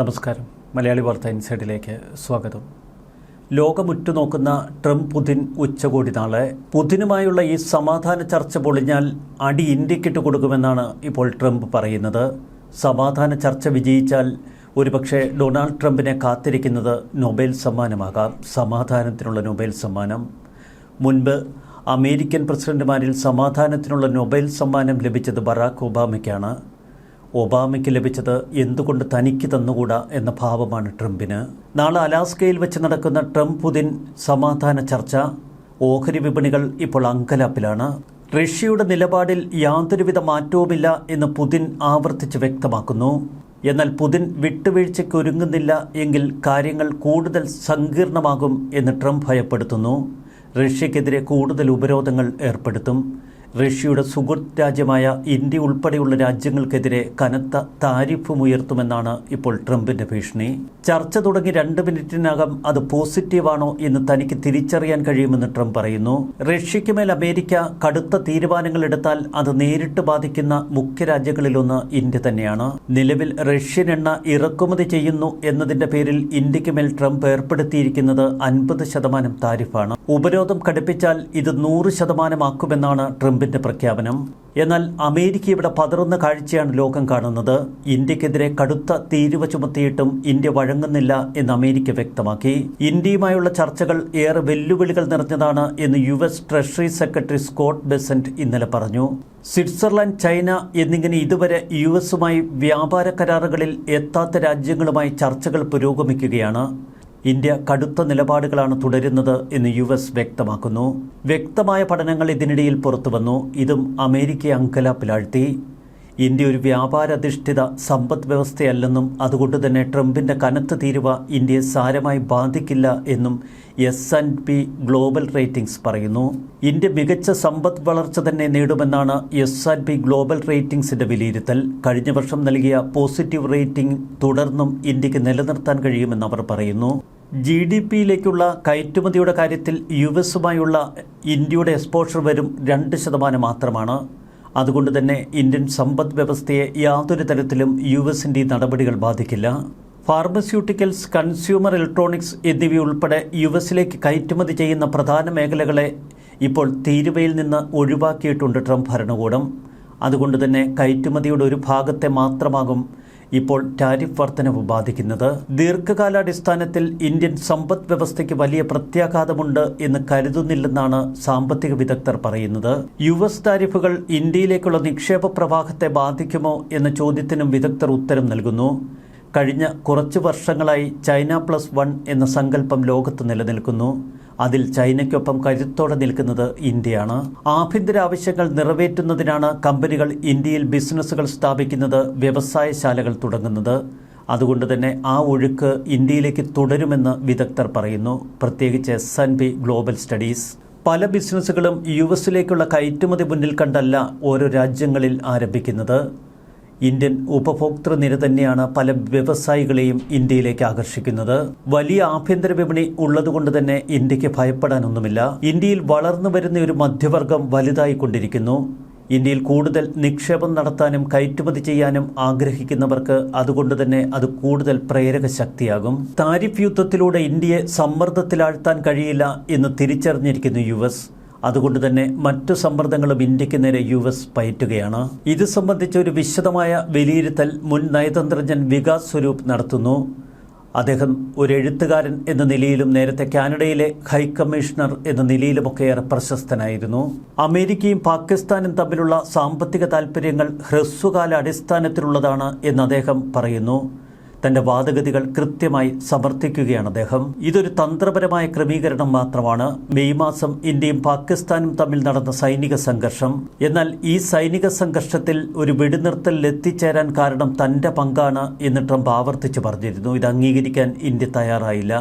നമസ്കാരം. മലയാളി വാർത്ത ഇൻസൈഡിലേക്ക് സ്വാഗതം. ലോകമുറ്റുനോക്കുന്ന ട്രംപ് പുതിൻ ഉച്ചകോടി നാളെ. പുതിനുമായുള്ള ഈ സമാധാന ചർച്ച പൊളിഞ്ഞാൽ അടി ഇന്ത്യക്കിട്ട് കൊടുക്കുമെന്നാണ് ഇപ്പോൾ ട്രംപ് പറയുന്നത്. സമാധാന ചർച്ച വിജയിച്ചാൽ ഒരുപക്ഷെ ഡൊണാൾഡ് ട്രംപിനെ കാത്തിരിക്കുന്നത് നൊബേൽ സമ്മാനമാകാം. സമാധാനത്തിനുള്ള നൊബേൽ സമ്മാനം. മുൻപ് അമേരിക്കൻ പ്രസിഡന്റുമാരിൽ സമാധാനത്തിനുള്ള നൊബേൽ സമ്മാനം ലഭിച്ചത് ബറാക്ക് ഒബാമയ്ക്കാണ്. ഒബാമയ്ക്ക് ലഭിച്ചത് എന്തുകൊണ്ട് തനിക്ക് തന്നുകൂടാ എന്ന ഭാവമാണ് ട്രംപിന്. നാളെ അലാസ്കയിൽ വെച്ച് നടക്കുന്ന ട്രംപ് പുതിൻ സമാധാന ചർച്ച. ഓഹരി വിപണികൾ ഇപ്പോൾ അങ്കലാപ്പിലാണ്. റഷ്യയുടെ നിലപാടിൽ യാതൊരുവിധ മാറ്റവുമില്ല എന്ന് പുതിൻ ആവർത്തിച്ച് വ്യക്തമാക്കുന്നു. എന്നാൽ പുതിൻ വിട്ടുവീഴ്ചയ്ക്ക് ഒരുങ്ങുന്നില്ല എങ്കിൽ കാര്യങ്ങൾ കൂടുതൽ സങ്കീർണമാകും എന്ന് ട്രംപ് ഭയപ്പെടുത്തുന്നു. റഷ്യക്കെതിരെ കൂടുതൽ ഉപരോധങ്ങൾ ഏർപ്പെടുത്തും. റഷ്യയുടെ സുഹൃത്ത് രാജ്യമായ ഇന്ത്യ ഉൾപ്പെടെയുള്ള രാജ്യങ്ങൾക്കെതിരെ കനത്ത താരിഫും ഉയർത്തുമെന്നാണ് ഇപ്പോൾ ട്രംപിന്റെ ഭീഷണി. ചർച്ച തുടങ്ങി 2 മിനിറ്റിനകം അത് പോസിറ്റീവാണോ എന്ന് തനിക്ക് തിരിച്ചറിയാൻ കഴിയുമെന്ന് ട്രംപ് പറയുന്നു. റഷ്യയ്ക്ക് മേൽ അമേരിക്ക കടുത്ത തീരുമാനങ്ങൾ എടുത്താൽ അത് നേരിട്ട് ബാധിക്കുന്ന മുഖ്യ രാജ്യങ്ങളിലൊന്ന് ഇന്ത്യ തന്നെയാണ്. നിലവിൽ റഷ്യൻ എണ്ണ ഇറക്കുമതി ചെയ്യുന്നു എന്നതിന്റെ പേരിൽ ഇന്ത്യക്ക് മേൽ ട്രംപ് ഏർപ്പെടുത്തിയിരിക്കുന്നത് 50% താരിഫാണ്. ഉപരോധം കടുപ്പിച്ചാൽ ഇത് 100% ട്രംപിന്റെ പ്രഖ്യാപനം. എന്നാൽ അമേരിക്ക ഇവിടെ പതറുന്ന കാഴ്ചയാണ് ലോകം കാണുന്നത്. ഇന്ത്യക്കെതിരെ കടുത്ത തീരുവ ചുമത്തിയിട്ടും ഇന്ത്യ വഴങ്ങുന്നില്ല എന്ന് അമേരിക്ക വ്യക്തമാക്കി. ഇന്ത്യയുമായുള്ള ചർച്ചകൾ ഏറെ വെല്ലുവിളികൾ നിറഞ്ഞതാണ് എന്ന് US treasury secretary Scott Bessent ഇന്നലെ പറഞ്ഞു. സ്വിറ്റ്സർലൻഡ്, ചൈന എന്നിങ്ങനെ ഇതുവരെ US-മായി വ്യാപാര കരാറുകളിൽ എത്താത്ത രാജ്യങ്ങളുമായി ചർച്ചകൾ പുരോഗമിക്കുകയാണ്. ഇന്ത്യ കടുത്ത നിലപാടുകളാണ് തുടരുന്നത് എന്ന് US വ്യക്തമാക്കുന്നു. വ്യക്തമായ പഠനങ്ങൾ ഇതിനിടയിൽ പുറത്തുവന്നു. ഇതും അമേരിക്കയെ അങ്കലാപ്പിലാഴ്ത്തി. ഇന്ത്യ ഒരു വ്യാപാരാധിഷ്ഠിത സമ്പദ് വ്യവസ്ഥയല്ലെന്നും അതുകൊണ്ട് തന്നെ ട്രംപിന്റെ കനത്ത തീരുവ ഇന്ത്യയെ സാരമായി ബാധിക്കില്ല എന്നും S&P ഗ്ലോബൽ റേറ്റിംഗ്സ് പറയുന്നു. ഇന്ത്യ മികച്ച സമ്പദ് വളർച്ച തന്നെ നേടുമെന്നാണ് S&P ഗ്ലോബൽ റേറ്റിംഗ്സിന്റെ വിലയിരുത്തൽ. കഴിഞ്ഞ വർഷം നൽകിയ പോസിറ്റീവ് റേറ്റിംഗ് തുടർന്നും ഇന്ത്യക്ക് നിലനിർത്താൻ കഴിയുമെന്ന് അവർ പറയുന്നു. GDP-യിലേക്കുള്ള കയറ്റുമതിയുടെ കാര്യത്തിൽ US-ഉമായുള്ള ഇന്ത്യയുടെ എക്സ്പോഷർ വെറും 2% മാത്രമാണ്. അതുകൊണ്ട് തന്നെ ഇന്ത്യൻ സമ്പദ് വ്യവസ്ഥയെ യാതൊരു തരത്തിലും US-ന്റെ നടപടികൾ ബാധിക്കില്ല. ഫാർമസ്യൂട്ടിക്കൽസ്, കൺസ്യൂമർ ഇലക്ട്രോണിക്സ് എന്നിവയുൾപ്പെടെ US-ലേക്ക് കയറ്റുമതി ചെയ്യുന്ന പ്രധാന മേഖലകളെ ഇപ്പോൾ തീരുവയിൽ നിന്ന് ഒഴിവാക്കിയിട്ടുണ്ട് ട്രംപ് ഭരണകൂടം. അതുകൊണ്ട് തന്നെ കയറ്റുമതിയുടെ ഒരു ഭാഗത്തെ മാത്രമാകും ഇപ്പോൾ ടാരിഫ് വർധനവ് ബാധിക്കുന്നത്. ദീർഘകാലാടിസ്ഥാനത്തിൽ ഇന്ത്യൻ സമ്പദ് വ്യവസ്ഥയ്ക്ക് വലിയ പ്രത്യാഘാതമുണ്ട് എന്ന് കരുതുന്നില്ലെന്നാണ് സാമ്പത്തിക വിദഗ്ധർ പറയുന്നത്. US ടാരിഫുകൾ ഇന്ത്യയിലേക്കുള്ള നിക്ഷേപ പ്രവാഹത്തെ ബാധിക്കുമോ എന്ന ചോദ്യത്തിനും വിദഗ്ധർ ഉത്തരം നൽകുന്നു. കഴിഞ്ഞ കുറച്ച് വർഷങ്ങളായി China +1 എന്ന സങ്കല്പം ലോകത്ത് നിലനിൽക്കുന്നു. അതിൽ ചൈനയ്ക്കൊപ്പം കരുത്തോടെ നിൽക്കുന്നത് ഇന്ത്യയാണ്. ആഭ്യന്തര ആവശ്യങ്ങൾ നിറവേറ്റുന്നതിനാണ് കമ്പനികൾ ഇന്ത്യയിൽ ബിസിനസ്സുകൾ സ്ഥാപിക്കുന്നത്, വ്യവസായശാലകൾ തുടങ്ങുന്നത്. അതുകൊണ്ട് തന്നെ ആ ഒഴുക്ക് ഇന്ത്യയിലേക്ക് തുടരുമെന്ന് വിദഗ്ധർ പറയുന്നു. പ്രത്യേകിച്ച് S&P ഗ്ലോബൽ സ്റ്റഡീസ്. പല ബിസിനസ്സുകളും US-ലേക്കുള്ള കയറ്റുമതി മുന്നിൽ കണ്ടല്ല ഓരോ രാജ്യങ്ങളിൽ ആരംഭിക്കുന്നത്. ഇന്ത്യൻ ഉപഭോക്തൃ നിര തന്നെയാണ് പല വ്യവസായികളെയും ഇന്ത്യയിലേക്ക് ആകർഷിക്കുന്നത്. വലിയ ആഭ്യന്തര വിപണി ഉള്ളതുകൊണ്ട് തന്നെ ഇന്ത്യക്ക് ഭയപ്പെടാനൊന്നുമില്ല. ഇന്ത്യയിൽ വളർന്നു വരുന്ന ഒരു മധ്യവർഗം വലുതായിക്കൊണ്ടിരിക്കുന്നു. ഇന്ത്യയിൽ കൂടുതൽ നിക്ഷേപം നടത്താനും കയറ്റുമതി ചെയ്യാനും ആഗ്രഹിക്കുന്നവർക്ക് അതുകൊണ്ട് തന്നെ അത് കൂടുതൽ പ്രേരക ശക്തിയാകും. താരിഫ് യുദ്ധത്തിലൂടെ ഇന്ത്യയെ സമ്മർദ്ദത്തിലാഴ്ത്താൻ കഴിയില്ല എന്ന് തിരിച്ചറിഞ്ഞിരിക്കുന്നു US. അതുകൊണ്ട് തന്നെ മറ്റു സമ്മർദ്ദങ്ങളും ഇന്ത്യക്ക് നേരെ US പയറ്റുകയാണ്. ഇത് സംബന്ധിച്ച് ഒരു വിശദമായ വിലയിരുത്തൽ മുൻ നയതന്ത്രജ്ഞൻ വികാസ് സ്വരൂപ് നടത്തുന്നു. അദ്ദേഹം ഒരു എഴുത്തുകാരൻ എന്ന നിലയിലും നേരത്തെ കാനഡയിലെ ഹൈക്കമ്മീഷണർ എന്ന നിലയിലുമൊക്കെ ഏറെ പ്രശസ്തനായിരുന്നു. അമേരിക്കയും പാകിസ്ഥാനും തമ്മിലുള്ള സാമ്പത്തിക താൽപ്പര്യങ്ങൾ ഹ്രസ്വകാല അടിസ്ഥാനത്തിലുള്ളതാണ് എന്ന് അദ്ദേഹം പറയുന്നു. തന്റെ വാദഗതികൾ കൃത്യമായി സമർത്ഥിക്കുകയാണ് അദ്ദേഹം. ഇതൊരു തന്ത്രപരമായ ക്രമീകരണം മാത്രമാണ്. മെയ് മാസം ഇന്ത്യയും പാകിസ്ഥാനും തമ്മിൽ നടന്ന സൈനിക സംഘർഷം. എന്നാൽ ഈ സൈനിക സംഘർഷത്തിൽ ഒരു വെടിനിർത്തലിൽ എത്തിച്ചേരാൻ കാരണം തന്റെ പങ്കാണ് എന്ന് ട്രംപ് ആവർത്തിച്ച് പറഞ്ഞിരുന്നു. ഇത് അംഗീകരിക്കാൻ ഇന്ത്യ തയ്യാറായില്ല.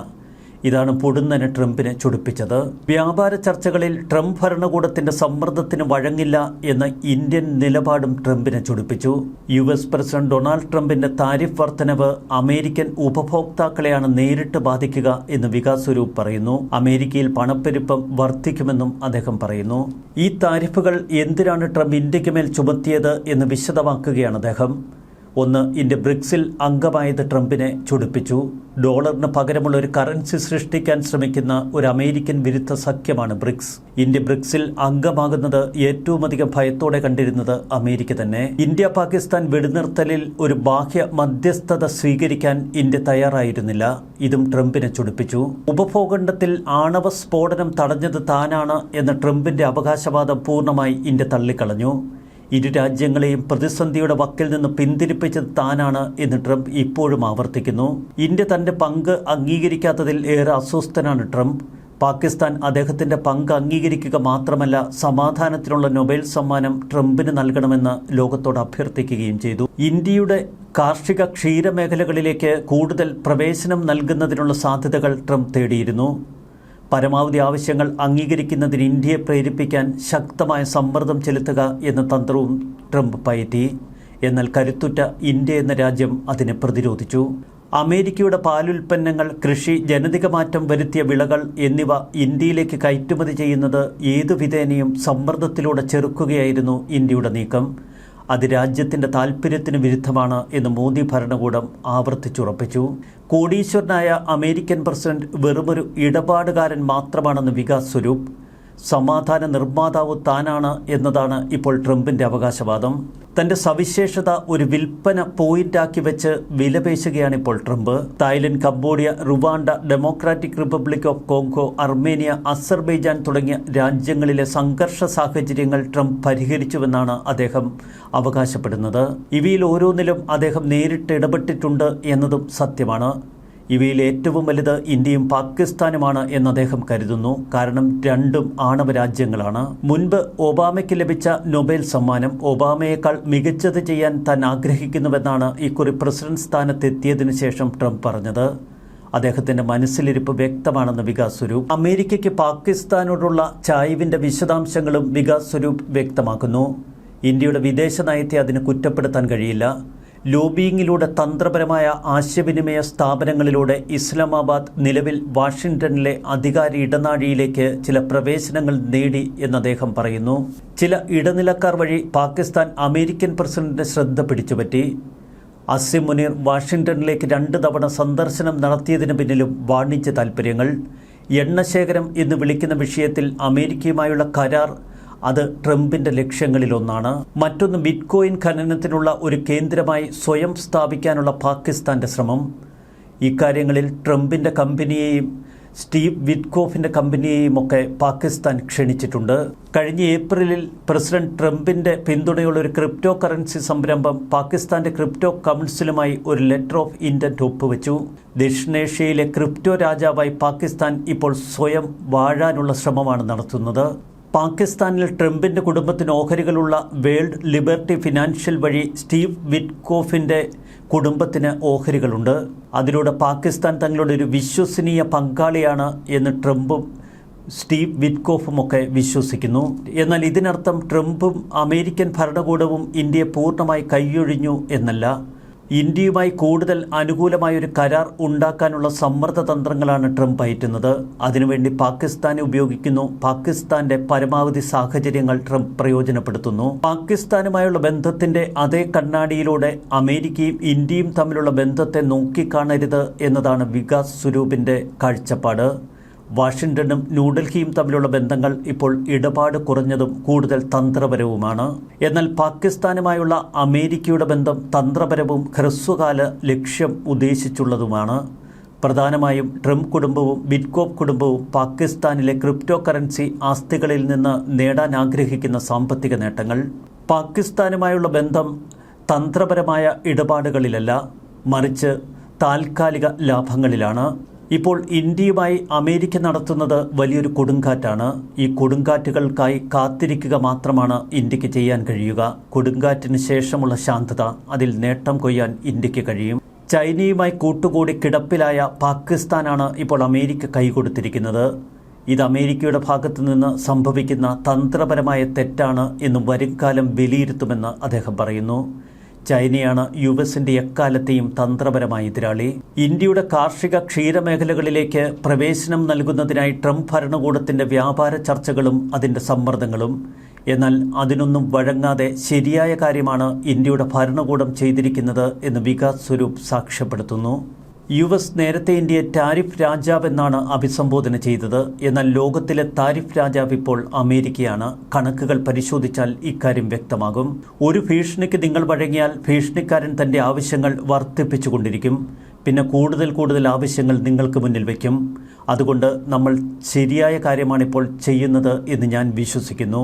ഇതാണ് പൊടുന്നനെ ട്രംപിനെ ചൊടിപ്പിച്ചത്. വ്യാപാര ചർച്ചകളിൽ ട്രംപ് ഭരണകൂടത്തിന്റെ സമ്മർദ്ദത്തിന് വഴങ്ങില്ല എന്ന ഇന്ത്യൻ നിലപാടും ട്രംപിനെ ചൊടിപ്പിച്ചു. US പ്രസിഡന്റ് ഡൊണാൾഡ് ട്രംപിന്റെ താരിഫ് വർധനവ് അമേരിക്കൻ ഉപഭോക്താക്കളെയാണ് നേരിട്ട് ബാധിക്കുക എന്ന് വികാസ് സ്വരൂപ് പറയുന്നു. അമേരിക്കയിൽ പണപ്പെരുപ്പം വർദ്ധിക്കുമെന്നും അദ്ദേഹം പറയുന്നു. ഈ താരിഫുകൾ എന്തിനാണ് ട്രംപ് ഇന്ത്യക്ക് മേൽ ചുമത്തിയത് എന്ന് വിശദമാക്കുകയാണ് അദ്ദേഹം. ഒന്ന്, ഇന്ത്യ ബ്രിക്സിൽ അംഗമായത് ട്രംപിനെ ചൊടിപ്പിച്ചു. ഡോളറിന് പകരമുള്ള ഒരു കറൻസി സൃഷ്ടിക്കാൻ ശ്രമിക്കുന്ന ഒരു അമേരിക്കൻ വിരുദ്ധ സഖ്യമാണ് ബ്രിക്സ്. ഇന്ത്യ ബ്രിക്സിൽ അംഗമാകുന്നത് ഏറ്റവും അധികം ഭയത്തോടെ കണ്ടിരുന്നത് അമേരിക്ക തന്നെ. ഇന്ത്യ പാകിസ്ഥാൻ വെടിനിർത്തലിൽ ഒരു ബാഹ്യ മധ്യസ്ഥത സ്വീകരിക്കാൻ ഇന്ത്യ തയ്യാറായിരുന്നില്ല. ഇതും ട്രംപിനെ ചൊടിപ്പിച്ചു. ഉപഭൂഖണ്ഡത്തിൽ ആണവ സ്ഫോടനം തടഞ്ഞത് താനാണ് എന്ന ട്രംപിന്റെ അവകാശവാദം പൂർണ്ണമായി ഇന്ത്യ തള്ളിക്കളഞ്ഞു. ഇരു രാജ്യങ്ങളെയും പ്രതിസന്ധിയുടെ വക്കിൽ നിന്ന് പിന്തിരിപ്പിച്ചത് താനാണ് എന്ന് ട്രംപ് ഇപ്പോഴും ആവർത്തിക്കുന്നു. ഇന്ത്യ തന്റെ പങ്ക് അംഗീകരിക്കാത്തതിൽ ഏറെ അസ്വസ്ഥനാണ് ട്രംപ്. പാകിസ്ഥാൻ അദ്ദേഹത്തിന്റെ പങ്ക് അംഗീകരിക്കുക മാത്രമല്ല, സമാധാനത്തിനുള്ള നൊബേൽ സമ്മാനം ട്രംപിന് നൽകണമെന്ന് ലോകത്തോട് അഭ്യർത്ഥിക്കുകയും ചെയ്തു. ഇന്ത്യയുടെ കാർഷിക ക്ഷീരമേഖലകളിലേക്ക് കൂടുതൽ പ്രവേശനം നൽകുന്നതിനുള്ള സാധ്യതകൾ ട്രംപ് തേടിയിരുന്നു. പരമാവധി ആവശ്യങ്ങൾ അംഗീകരിക്കുന്നതിന് ഇന്ത്യയെ പ്രേരിപ്പിക്കാൻ ശക്തമായ സമ്മർദ്ദം ചെലുത്തുക എന്ന തന്ത്രവും ട്രംപ് പയറ്റി. എന്നാൽ കരുത്തുറ്റ ഇന്ത്യ എന്ന രാജ്യം അതിനെ പ്രതിരോധിച്ചു. അമേരിക്കയുടെ പാലുൽപ്പന്നങ്ങൾ, കൃഷി, ജനിതക മാറ്റം വരുത്തിയ വിളകൾ എന്നിവ ഇന്ത്യയിലേക്ക് കയറ്റുമതി ചെയ്യുന്നത് ഏതു വിധേനയും സമ്മർദ്ദത്തിലൂടെ ചെറുക്കുകയായിരുന്നു ഇന്ത്യയുടെ നീക്കം. അത് രാജ്യത്തിൻ്റെ താൽപ്പര്യത്തിന് വിരുദ്ധമാണ് എന്ന് മോദി ഭരണകൂടം ആവർത്തിച്ചുറപ്പിച്ചു. കോടീശ്വരനായ അമേരിക്കൻ പ്രസിഡന്റ് വെറുമൊരു ഇടപാടുകാരൻ മാത്രമാണെന്ന് വികാസ് സ്വരൂപ്. സമാധാന നിർമ്മാതാവ് താനാണ് എന്നതാണ് ഇപ്പോൾ ട്രംപിന്റെ അവകാശവാദം. തന്റെ സവിശേഷത ഒരു വിൽപ്പന പോയിന്റാക്കി വെച്ച് വിലപേശുകയാണ് ഇപ്പോൾ Trump. Thailand, Cambodia, Rwanda, democratic republic of Congo, Armenia, Azerbaijan തുടങ്ങിയ രാജ്യങ്ങളിലെ സംഘർഷ സാഹചര്യങ്ങൾ ട്രംപ് പരിഹരിച്ചുവെന്നാണ് അദ്ദേഹം അവകാശപ്പെടുന്നത്. ഇവയിൽ ഓരോന്നിലും അദ്ദേഹം നേരിട്ട് ഇടപെട്ടിട്ടുണ്ട് എന്നതും സത്യമാണ്. ഇവയിൽ ഏറ്റവും വലുത് ഇന്ത്യയും പാകിസ്ഥാനുമാണ് എന്ന് അദ്ദേഹം കരുതുന്നു. കാരണം രണ്ടും ആണവ രാജ്യങ്ങളാണ്. മുൻപ് ഒബാമയ്ക്ക് ലഭിച്ച നൊബേൽ സമ്മാനം ഒബാമയേക്കാൾ മികച്ചത് ചെയ്യാൻ താൻ ആഗ്രഹിക്കുന്നുവെന്നാണ് ഇക്കുറി പ്രസിഡന്റ് സ്ഥാനത്തെത്തിയതിനു ശേഷം ട്രംപ് പറഞ്ഞത്. അദ്ദേഹത്തിന്റെ മനസ്സിലിരിപ്പ് വ്യക്തമാണെന്ന് വികാസ് സ്വരൂപ്. അമേരിക്കയ്ക്ക് പാകിസ്ഥാനോടുള്ള ചായ്വിന്റെ വിശദാംശങ്ങളും വികാസ് സ്വരൂപ് വ്യക്തമാക്കുന്നു. ഇന്ത്യയുടെ വിദേശ നയത്തെ അതിന് കുറ്റപ്പെടുത്താൻ കഴിയില്ല. ലോബിയിങ്ങിലൂടെ, തന്ത്രപരമായ ആശയവിനിമയ സ്ഥാപനങ്ങളിലൂടെ ഇസ്ലാമാബാദ് നിലവിൽ വാഷിംഗ്ടണിലെ അധികാര ഇടനാഴിയിലേക്ക് ചില പ്രവേശനങ്ങൾ നേടി എന്ന് അദ്ദേഹം പറയുന്നു. ചില ഇടനിലക്കാർ വഴി പാകിസ്ഥാൻ അമേരിക്കൻ പ്രസിഡന്റിന്റെ ശ്രദ്ധ പിടിച്ചുപറ്റി. അസിം മുനീർ വാഷിംഗ്ടണിലേക്ക് 2 തവണ സന്ദർശനം നടത്തിയതിന് പിന്നിലും വാണിജ്യ താൽപ്പര്യങ്ങൾ. എണ്ണശേഖരം എന്ന് വിളിക്കുന്ന വിഷയത്തിൽ അമേരിക്കയുമായുള്ള കരാർ അത് ട്രംപിന്റെ ലക്ഷ്യങ്ങളിലൊന്നാണ്. മറ്റൊന്ന് ബിറ്റ്കോയിൻ ഖനനത്തിനുള്ള ഒരു കേന്ദ്രമായി സ്വയം സ്ഥാപിക്കാനുള്ള പാകിസ്ഥാന്റെ ശ്രമം. ഇക്കാര്യങ്ങളിൽ ട്രംപിന്റെ കമ്പനിയെയും സ്റ്റീവ് വിറ്റ്കോഫിന്റെ കമ്പനിയെയും ഒക്കെ പാകിസ്ഥാൻ ക്ഷണിച്ചിട്ടുണ്ട്. കഴിഞ്ഞ ഏപ്രിലിൽ പ്രസിഡന്റ് ട്രംപിന്റെ പിന്തുണയുള്ള ഒരു ക്രിപ്റ്റോ കറൻസി സംരംഭം പാകിസ്ഥാന്റെ ക്രിപ്റ്റോ കൗൺസിലുമായി ഒരു ലെറ്റർ ഓഫ് ഇന്റന്റ് ഒപ്പുവെച്ചു. ദക്ഷിണേഷ്യയിലെ ക്രിപ്റ്റോ രാജാവായി പാകിസ്ഥാൻ ഇപ്പോൾ സ്വയം വാഴാനുള്ള ശ്രമമാണ് നടത്തുന്നത്. പാകിസ്ഥാനിൽ ട്രംപിന്റെ കുടുംബത്തിന് ഓഹരികളുള്ള വേൾഡ് ലിബർട്ടി ഫിനാൻഷ്യൽ വഴി സ്റ്റീവ് വിറ്റ്കോഫിന്റെ കുടുംബത്തിന് ഓഹരികളുണ്ട്. അതിലൂടെ പാകിസ്ഥാൻ തങ്ങളുടെ ഒരു വിശ്വസനീയ പങ്കാളിയാണ് എന്ന് ട്രംപും സ്റ്റീവ് വിറ്റ്കോഫുമൊക്കെ വിശ്വസിക്കുന്നു. എന്നാൽ ഇതിനർത്ഥം ട്രംപും അമേരിക്കൻ ഭരണകൂടവും ഇന്ത്യയെ പൂർണ്ണമായി കൈയൊഴിഞ്ഞു എന്നല്ല. ഇന്ത്യയുമായി കൂടുതൽ അനുകൂലമായൊരു കരാർ ഉണ്ടാക്കാനുള്ള സമ്മർദ്ദ തന്ത്രങ്ങളാണ് ട്രംപ് അയറ്റുന്നത്. അതിനുവേണ്ടി പാകിസ്ഥാനെ ഉപയോഗിക്കുന്നു. പാകിസ്ഥാന്റെ പരമാവധി സാഹചര്യങ്ങൾ ട്രംപ് പ്രയോജനപ്പെടുത്തുന്നു. പാകിസ്ഥാനുമായുള്ള ബന്ധത്തിന്റെ അതേ കണ്ണാടിയിലൂടെ അമേരിക്കയും ഇന്ത്യയും തമ്മിലുള്ള ബന്ധത്തെ നോക്കിക്കാണരുത് എന്നതാണ് വികാസ് സ്വരൂപിന്റെ കാഴ്ചപ്പാട്. വാഷിംഗ്ടണും ന്യൂഡൽഹിയും തമ്മിലുള്ള ബന്ധങ്ങൾ ഇപ്പോൾ ഇടപാട് കുറഞ്ഞതും കൂടുതൽ തന്ത്രപരവുമാണ്. എന്നാൽ പാകിസ്ഥാനുമായുള്ള അമേരിക്കയുടെ ബന്ധം തന്ത്രപരവും ഹ്രസ്വകാല ലക്ഷ്യം ഉദ്ദേശിച്ചുള്ളതുമാണ്. പ്രധാനമായും ട്രംപ് കുടുംബവും വിറ്റ്കോഫ് കുടുംബവും പാകിസ്ഥാനിലെ ക്രിപ്റ്റോ കറൻസി ആസ്തികളിൽ നിന്ന് നേടാൻ ആഗ്രഹിക്കുന്ന സാമ്പത്തിക നേട്ടങ്ങൾ. പാകിസ്ഥാനുമായുള്ള ബന്ധം തന്ത്രപരമായ ഇടപാടുകളിലല്ല, മറിച്ച് താൽക്കാലിക ലാഭങ്ങളിലാണ്. ഇപ്പോൾ ഇന്ത്യയുമായി അമേരിക്ക നടത്തുന്നത് വലിയൊരു കൊടുങ്കാറ്റാണ്. ഈ കൊടുങ്കാറ്റുകൾക്കായി കാത്തിരിക്കുക മാത്രമാണ് ഇന്ത്യക്ക് ചെയ്യാൻ കഴിയുക. കൊടുങ്കാറ്റിന് ശേഷമുള്ള ശാന്തത, അതിൽ നേട്ടം കൊയ്യാൻ ഇന്ത്യക്ക് കഴിയും. ചൈനയുമായി കൂട്ടുകൂടി കിടപ്പിലായ പാകിസ്ഥാനാണ് ഇപ്പോൾ അമേരിക്ക കൈകൊടുത്തിരിക്കുന്നത്. ഇത് അമേരിക്കയുടെ ഭാഗത്തു നിന്ന് സംഭവിക്കുന്ന തന്ത്രപരമായ തെറ്റാണ് എന്ന് വരുംകാലം വിലയിരുത്തുമെന്ന് അദ്ദേഹം പറയുന്നു. ചൈനയാണ് യുഎസിന്റെ എക്കാലത്തെയും തന്ത്രപരമായ എതിരാളി. ഇന്ത്യയുടെ കാർഷിക ക്ഷീരമേഖലകളിലേക്ക് പ്രവേശനം നൽകുന്നതിനായി ട്രംപ് ഭരണകൂടത്തിന്റെ വ്യാപാര ചർച്ചകളും അതിന്റെ സമ്മർദ്ദങ്ങളും എന്നാൽ അതിനൊന്നും വഴങ്ങാതെ ശരിയായ കാര്യമാണ് ഇന്ത്യയുടെ ഭരണകൂടം ചെയ്തിരിക്കുന്നത് എന്ന് വികാസ് സ്വരൂപ് സാക്ഷ്യപ്പെടുത്തുന്നു. US നേരത്തെ ഇന്ത്യയെ ടാരിഫ് രാജാവ് എന്നാണ് അഭിസംബോധന ചെയ്തത്. എന്നാൽ ലോകത്തിലെ താരിഫ് രാജാവ് ഇപ്പോൾ അമേരിക്കയാണ്. കണക്കുകൾ പരിശോധിച്ചാൽ ഇക്കാര്യം വ്യക്തമാകും. ഒരു ഭീഷണിക്ക് നിങ്ങൾ വഴങ്ങിയാൽ ഭീഷണിക്കാരൻ തൻ്റെ ആവശ്യങ്ങൾ വർദ്ധിപ്പിച്ചുകൊണ്ടിരിക്കും. പിന്നെ കൂടുതൽ ആവശ്യങ്ങൾ നിങ്ങൾക്ക് മുന്നിൽ വയ്ക്കും. അതുകൊണ്ട് നമ്മൾ ശരിയായ കാര്യമാണിപ്പോൾ ചെയ്യുന്നത് എന്ന് ഞാൻ വിശ്വസിക്കുന്നു.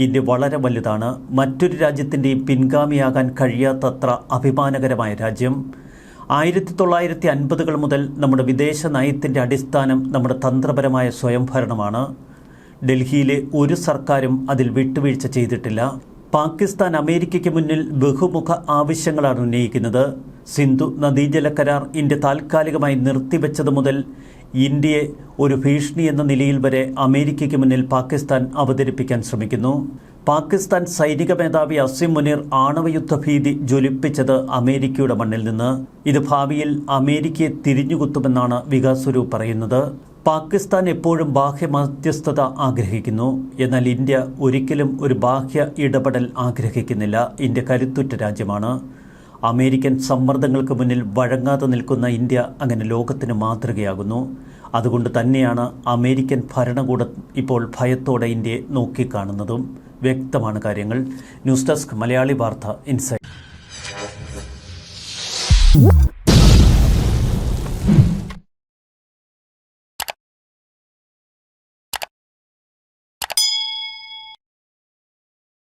ഇന്ത്യ വളരെ വലുതാണ്. മറ്റൊരു രാജ്യത്തിൻ്റെയും പിൻഗാമിയാകാൻ കഴിയാത്തത്ര അഭിമാനകരമായ രാജ്യം. 1950-കൾ മുതൽ നമ്മുടെ വിദേശ നയത്തിൻ്റെ അടിസ്ഥാനം നമ്മുടെ തന്ത്രപരമായ സ്വയംഭരണമാണ്. ഡൽഹിയിലെ ഒരു സർക്കാരും അതിൽ വിട്ടുവീഴ്ച ചെയ്തിട്ടില്ല. പാകിസ്ഥാൻ അമേരിക്കയ്ക്ക് മുന്നിൽ ബഹുമുഖ ആവശ്യങ്ങളാണ് ഉന്നയിക്കുന്നത്. സിന്ധു നദീജല കരാർ ഇന്ത്യ താൽക്കാലികമായി നിർത്തിവെച്ചത് മുതൽ ഇന്ത്യയെ ഒരു ഭീഷണി എന്ന നിലയിൽ വരെ അമേരിക്കയ്ക്ക് മുന്നിൽ പാകിസ്ഥാൻ അവതരിപ്പിക്കാൻ ശ്രമിക്കുന്നു. പാകിസ്ഥാൻ സൈനിക മേധാവി അസിം മുനീർ ആണവയുദ്ധ ഭീതി ജ്വലിപ്പിച്ചത് അമേരിക്കയുടെ മണ്ണിൽ നിന്ന്. ഇത് ഭാവിയിൽ അമേരിക്കയെ തിരിഞ്ഞുകുത്തുമെന്നാണ് വികാസ് സ്വരൂപ് പറയുന്നത്. പാകിസ്ഥാൻ എപ്പോഴും ബാഹ്യ മധ്യസ്ഥത ആഗ്രഹിക്കുന്നു. എന്നാൽ ഇന്ത്യ ഒരിക്കലും ഒരു ബാഹ്യ ഇടപെടൽ ആഗ്രഹിക്കുന്നില്ല. ഇന്ത്യ കരുത്തുറ്റ രാജ്യമാണ്. അമേരിക്കൻ സമ്മർദ്ദങ്ങൾക്ക് മുന്നിൽ വഴങ്ങാതെ നിൽക്കുന്ന ഇന്ത്യ അങ്ങനെ ലോകത്തിന് മാതൃകയാകുന്നു. അതുകൊണ്ട് തന്നെയാണ് അമേരിക്കൻ ഭരണകൂടം ഇപ്പോൾ ഭയത്തോടെ ഇന്ത്യയെ നോക്കിക്കാണുന്നതും. വ്യക്തമാണ് കാര്യങ്ങൾ. ന്യൂസ് ഡെസ്ക് മലയാളി വാർത്ത ഇൻസൈറ്റ്.